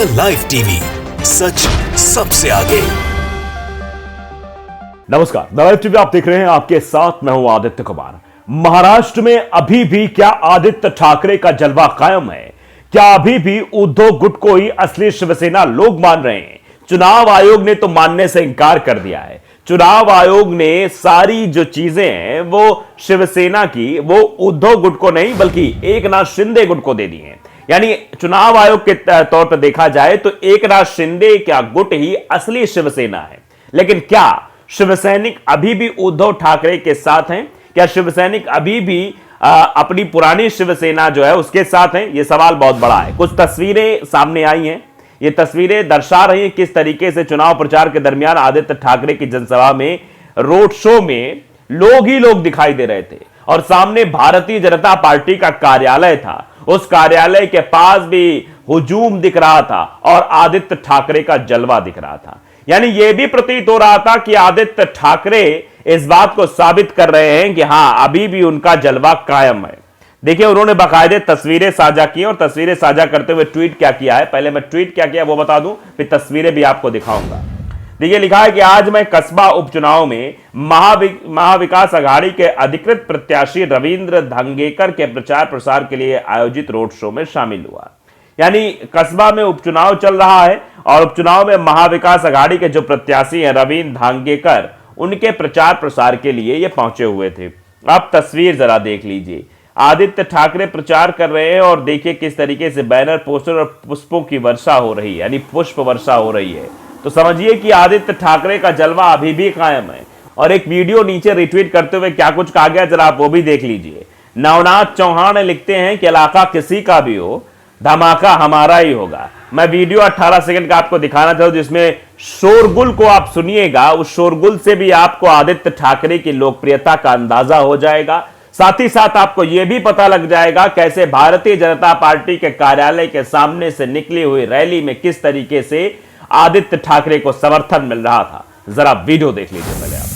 India live TV, सच सबसे आगे। नमस्कार, लाइव टीवी आप देख रहे हैं, आपके साथ मैं हूं आदित्य कुमार। महाराष्ट्र में अभी भी क्या आदित्य ठाकरे का जलवा कायम है? क्या अभी भी उद्धव गुट को ही असली शिवसेना लोग मान रहे हैं? चुनाव आयोग ने तो मानने से इंकार कर दिया है। चुनाव आयोग ने सारी जो चीजें हैं वो शिवसेना की, वो उद्धव गुट को नहीं बल्कि एकनाथ शिंदे गुट को दे दी हैं। यानी चुनाव आयोग के तौर पर देखा जाए तो एकनाथ शिंदे का गुट ही असली शिवसेना है। लेकिन क्या शिवसैनिक अभी भी उद्धव ठाकरे के साथ हैं? क्या शिवसैनिक अभी भी अपनी पुरानी शिवसेना जो है उसके साथ हैं? यह सवाल बहुत बड़ा है। कुछ तस्वीरें सामने आई हैं। ये तस्वीरें दर्शा रही हैं किस तरीके से चुनाव प्रचार के दरमियान आदित्य ठाकरे की जनसभा में, रोड शो में लोग ही लोग दिखाई दे रहे थे और सामने भारतीय जनता पार्टी का कार्यालय था। उस कार्यालय के पास भी हुजूम दिख रहा था और आदित्य ठाकरे का जलवा दिख रहा था। यानी यह भी प्रतीत हो रहा था कि आदित्य ठाकरे इस बात को साबित कर रहे हैं कि हां, अभी भी उनका जलवा कायम है। देखिए, उन्होंने बाकायदे तस्वीरें साझा की और तस्वीरें साझा करते हुए ट्वीट क्या किया है, पहले मैं ट्वीट क्या किया वो बता दूं, फिर तस्वीरें भी आपको दिखाऊंगा। देखिए, लिखा है कि आज मैं कस्बा उपचुनाव में महाविकास अघाड़ी के अधिकृत प्रत्याशी रविंद्र धांगेकर के प्रचार प्रसार के लिए आयोजित रोड शो में शामिल हुआ। यानी कस्बा में उपचुनाव चल रहा है और उपचुनाव में महाविकास अघाड़ी के जो प्रत्याशी हैं रविंद्र धांगेकर, उनके प्रचार प्रसार के लिए ये पहुंचे हुए थे। आप तस्वीर जरा देख लीजिए। आदित्य ठाकरे प्रचार कर रहे हैं और देखिए किस तरीके से बैनर, पोस्टर और पुष्पों की वर्षा हो रही है, यानी पुष्प वर्षा हो रही है। तो समझिए कि आदित्य ठाकरे का जलवा अभी भी कायम है। और एक वीडियो नीचे रिट्वीट करते हुए क्या कुछ कहा गया, जरा आप वो भी देख लीजिए। नवनाथ चौहान लिखते हैं कि इलाका किसी का भी हो, धमाका हमारा ही होगा। मैं वीडियो 18 सेकंड का आपको दिखाना चाहूं जिसमें शोरगुल को आप सुनिएगा। उस शोरगुल से भी आपको आदित्य ठाकरे की लोकप्रियता का अंदाजा हो जाएगा। साथ ही साथ आपको यह भी पता लग जाएगा कैसे भारतीय जनता पार्टी के कार्यालय के सामने से निकली हुई रैली में किस तरीके से आदित्य ठाकरे को समर्थन मिल रहा था। जरा वीडियो देख लीजिए पहले आप।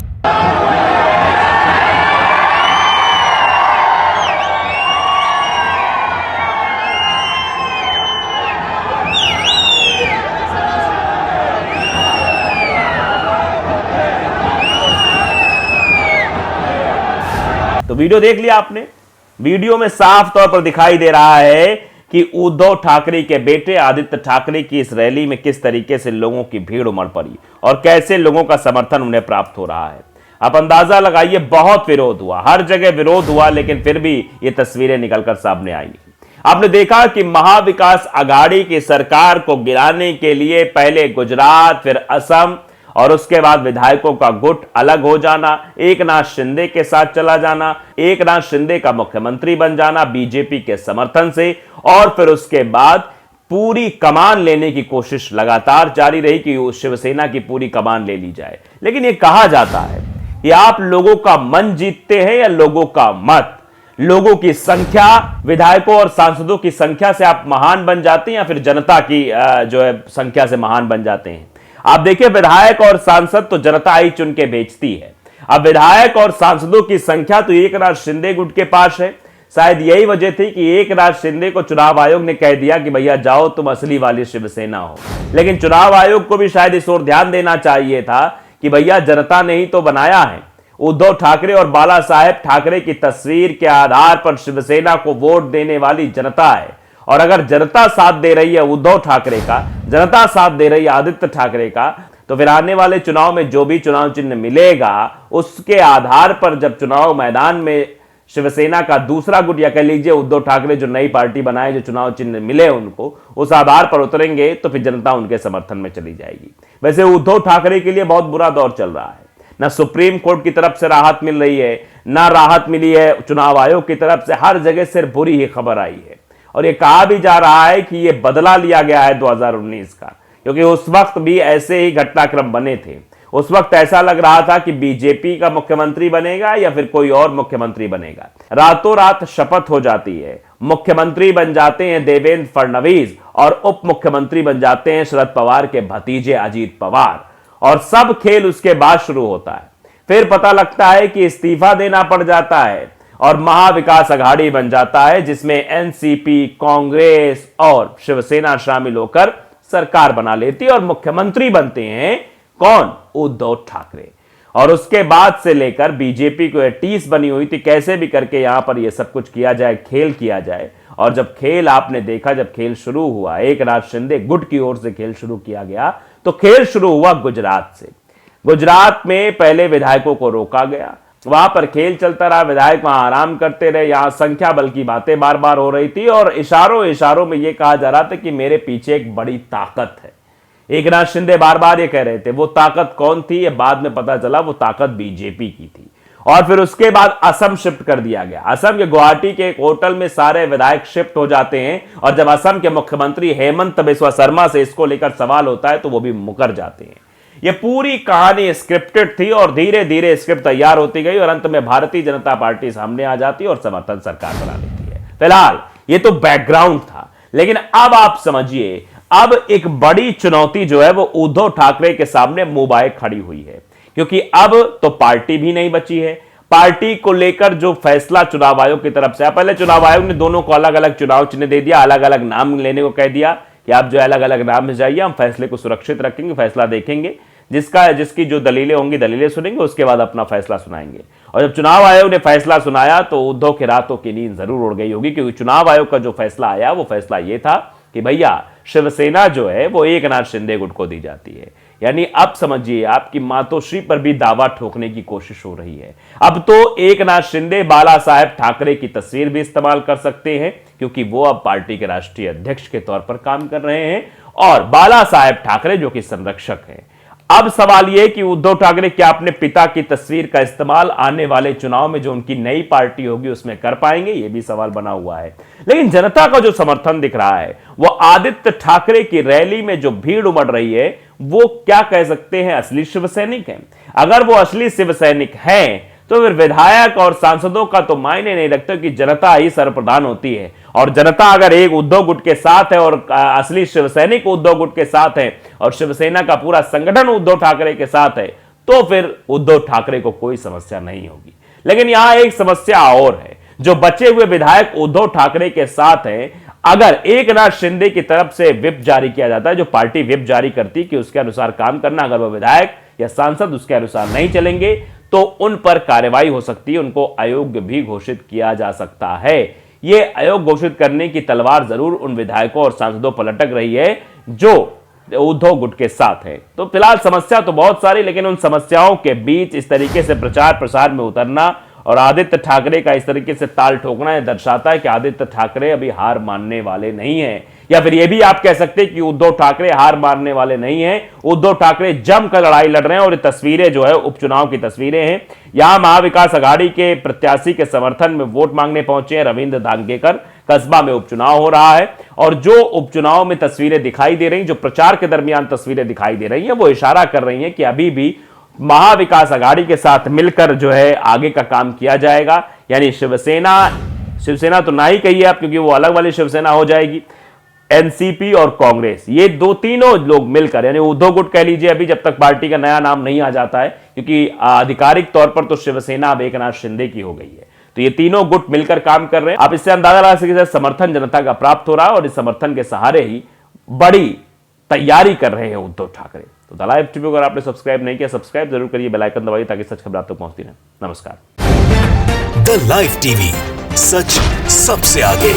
तो वीडियो देख लिया आपने। वीडियो में साफ तौर पर दिखाई दे रहा है कि उद्धव ठाकरे के बेटे आदित्य ठाकरे की इस रैली में किस तरीके से लोगों की भीड़ उमड़ पड़ी और कैसे लोगों का समर्थन उन्हें प्राप्त हो रहा है। आप अंदाजा लगाइए, बहुत विरोध हुआ, हर जगह विरोध हुआ, लेकिन फिर भी ये तस्वीरें निकलकर सामने आई। आपने देखा कि महाविकास अघाड़ी की सरकार को गिराने के लिए पहले गुजरात, फिर असम और उसके बाद विधायकों का गुट अलग हो जाना, एकनाथ शिंदे के साथ चला जाना, एकनाथ शिंदे का मुख्यमंत्री बन जाना बीजेपी के समर्थन से, और फिर उसके बाद पूरी कमान लेने की कोशिश लगातार जारी रही कि शिवसेना की पूरी कमान ले ली जाए। लेकिन यह कहा जाता है कि आप लोगों का मन जीतते हैं या लोगों का मत? लोगों की संख्या, विधायकों और सांसदों की संख्या से आप महान बन जाते हैं या फिर जनता की जो है संख्या से महान बन जाते हैं? आप देखिए, विधायक और सांसद तो जनता ही चुन के बेचती है। अब विधायक और सांसदों की संख्या तो एकनाथ शिंदे गुट के पास है। शायद यही वजह थी कि एकनाथ शिंदे को चुनाव आयोग ने कह दिया कि भैया जाओ, तुम असली वाली शिवसेना हो। लेकिन चुनाव आयोग को भी शायद इस ओर ध्यान देना चाहिए था कि भैया जनता ने ही तो बनाया है। उद्धव ठाकरे और बाला साहेब ठाकरे की तस्वीर के आधार पर शिवसेना को वोट देने वाली जनता है। और अगर जनता साथ दे रही है उद्धव ठाकरे का, जनता साथ दे रही है आदित्य ठाकरे का, तो फिर आने वाले चुनाव में जो भी चुनाव चिन्ह मिलेगा उसके आधार पर जब चुनाव मैदान में शिवसेना का दूसरा गुट, या कह लीजिए उद्धव ठाकरे जो नई पार्टी बनाए, जो चुनाव चिन्ह मिले उनको, उस आधार पर उतरेंगे तो फिर जनता उनके समर्थन में चली जाएगी। वैसे उद्धव ठाकरे के लिए बहुत बुरा दौर चल रहा है। ना सुप्रीम कोर्ट की तरफ से राहत मिल रही है, ना राहत मिली है चुनाव आयोग की तरफ से। हर जगह सिर्फ बुरी ही खबर आई है और यह कहा भी जा रहा है कि यह बदला लिया गया है 2019 का, क्योंकि उस वक्त भी ऐसे ही घटनाक्रम बने थे। उस वक्त ऐसा लग रहा था कि बीजेपी का मुख्यमंत्री बनेगा या फिर कोई और मुख्यमंत्री बनेगा। रातों रात शपथ हो जाती है, मुख्यमंत्री बन जाते हैं देवेंद्र फडणवीस और उप मुख्यमंत्री बन जाते हैं शरद पवार के भतीजे अजीत पवार, और सब खेल उसके बाद शुरू होता है। फिर पता लगता है कि इस्तीफा देना पड़ जाता है और महाविकास अघाड़ी बन जाता है, जिसमें एनसीपी, कांग्रेस और शिवसेना शामिल होकर सरकार बना लेती है और मुख्यमंत्री बनते हैं कौन? उद्धव ठाकरे। और उसके बाद से लेकर बीजेपी को टीस बनी हुई थी कैसे भी करके यहां पर यह सब कुछ किया जाए, खेल किया जाए। और जब खेल आपने देखा, जब खेल शुरू हुआ, एकनाथ शिंदे गुट की ओर से खेल शुरू किया गया, तो खेल शुरू हुआ गुजरात से। गुजरात में पहले विधायकों को रोका गया, वहां पर खेल चलता रहा, विधायक वहां आराम करते रहे, यहां संख्या बल की बातें बार बार हो रही थी और इशारों में यह कहा जा रहा था कि मेरे पीछे एक बड़ी ताकत है। एकनाथ शिंदे बार बार ये कह रहे थे। वो ताकत कौन थी ये बाद में पता चला, वो ताकत बीजेपी की थी। और फिर उसके बाद असम शिफ्ट कर दिया गया। असम के गुवाहाटी के एक होटल में सारे विधायक शिफ्ट हो जाते हैं और जब असम के मुख्यमंत्री हेमंत बिस्वा शर्मा से इसको लेकर सवाल होता है तो वो भी मुकर जाते हैं। ये पूरी कहानी स्क्रिप्टेड थी और धीरे धीरे स्क्रिप्ट तैयार होती गई और अंत में भारतीय जनता पार्टी सामने आ जाती है और समर्थन सरकार बना लेती है। फिलहाल ये तो बैकग्राउंड था, लेकिन अब आप समझिए, अब एक बड़ी चुनौती जो है वो उद्धव ठाकरे के सामने मुंह खड़ी हुई है, क्योंकि अब तो पार्टी भी नहीं बची है। पार्टी को लेकर जो फैसला चुनाव आयोग की तरफ से आया, पहले चुनाव आयोग ने दोनों को अलग अलग चुनाव चिन्ह दे दिया, अलग अलग नाम लेने को कह दिया कि आप जो अलग अलग नाम में जाइए, हम फैसले को सुरक्षित रखेंगे, फैसला देखेंगे, जिसकी जो दलीलें होंगी दलीलें सुनेंगे, उसके बाद अपना फैसला सुनाएंगे। और जब चुनाव आयोग ने फैसला सुनाया तो उद्धव के रातों की नींद जरूर उड़ गई होगी, क्योंकि चुनाव आयोग का जो फैसला आया वो फैसला ये था कि भैया शिवसेना जो है वो एकनाथ शिंदे गुट को दी जाती है। यानी अब समझिए, आपकी मातोश्री पर भी दावा ठोकने की कोशिश हो रही है। अब तो एकनाथ शिंदे बाला साहेब ठाकरे की तस्वीर भी इस्तेमाल कर सकते हैं, क्योंकि वो अब पार्टी के राष्ट्रीय अध्यक्ष के तौर पर काम कर रहे हैं और बाला साहेब ठाकरे जो कि संरक्षक हैं। अब सवाल यह कि उद्धव ठाकरे क्या अपने पिता की तस्वीर का इस्तेमाल आने वाले चुनाव में जो उनकी नई पार्टी होगी उसमें कर पाएंगे, यह भी सवाल बना हुआ है। लेकिन जनता का जो समर्थन दिख रहा है वो आदित्य ठाकरे की रैली में जो भीड़ उमड़ रही है वो क्या कह सकते हैं, असली शिव सैनिक हैं। अगर वो असली शिव सैनिक हैं तो फिर विधायक और सांसदों का तो मायने नहीं रखता कि जनता ही सर्वप्रधान होती है। और जनता अगर एक उद्धव गुट के साथ है और असली शिवसैनिक उद्धव गुट के साथ है और शिवसेना का पूरा संगठन उद्धव ठाकरे के साथ है, तो फिर उद्धव ठाकरे को कोई समस्या नहीं होगी। लेकिन यहां एक समस्या और है, जो बचे हुए विधायक उद्धव ठाकरे के साथ हैं, अगर एकनाथ शिंदे की तरफ से व्हिप जारी किया जाता है, जो पार्टी व्हिप जारी करती कि उसके अनुसार काम करना, अगर वो विधायक या सांसद उसके अनुसार नहीं चलेंगे तो उन पर कार्रवाई हो सकती है, उनको अयोग्य भी घोषित किया जा सकता है। ये अयोग्य घोषित करने की तलवार जरूर उन विधायकों और सांसदों पर लटक रही है जो उद्धव गुट के साथ है। तो फिलहाल समस्या तो बहुत सारी, लेकिन उन समस्याओं के बीच इस तरीके से प्रचार प्रसार में उतरना और आदित्य ठाकरे का इस तरीके से ताल ठोकना यह दर्शाता है कि आदित्य ठाकरे अभी हार मानने वाले नहीं हैं। या फिर यह भी आप कह सकते हैं कि उद्धव ठाकरे हार मानने वाले नहीं हैं, उद्धव ठाकरे जमकर लड़ाई लड़ रहे हैं। और ये तस्वीरें जो है उपचुनाव की तस्वीरें हैं। यहां महाविकास आघाड़ी के प्रत्याशी के समर्थन में वोट मांगने पहुंचे हैं रविंद्र धांगेकर। कस्बा में उपचुनाव हो रहा है और जो उपचुनाव में तस्वीरें दिखाई दे रही, जो प्रचार के दरमियान तस्वीरें दिखाई दे रही हैं, वो इशारा कर रही हैं कि अभी भी महाविकास आघाड़ी के साथ मिलकर जो है आगे का काम किया जाएगा। यानी शिवसेना तो ना ही कहिए आप, क्योंकि वो अलग वाली शिवसेना हो जाएगी। एनसीपी और कांग्रेस, ये दो तीनों लोग मिलकर, यानी उद्धव गुट कह लीजिए, अभी जब तक पार्टी का नया नाम नहीं आ जाता है, क्योंकि आधिकारिक तौर पर तो शिवसेना अब एकनाथ शिंदे की हो गई है, तो ये तीनों गुट मिलकर काम कर रहे हैं। आप इससे अंदाजा लगा सकते हैं समर्थन जनता का प्राप्त हो रहा है और इस समर्थन के सहारे ही बड़ी तैयारी कर रहे हैं उद्धव ठाकरे। तो द लाइव टीवी अगर आपने सब्सक्राइब नहीं किया, सब्सक्राइब जरूर करिए, बेल आइकन दबाइए ताकि सच खबर आप तक पहुंचती रहे। नमस्कार। द लाइव टीवी, सच सबसे आगे।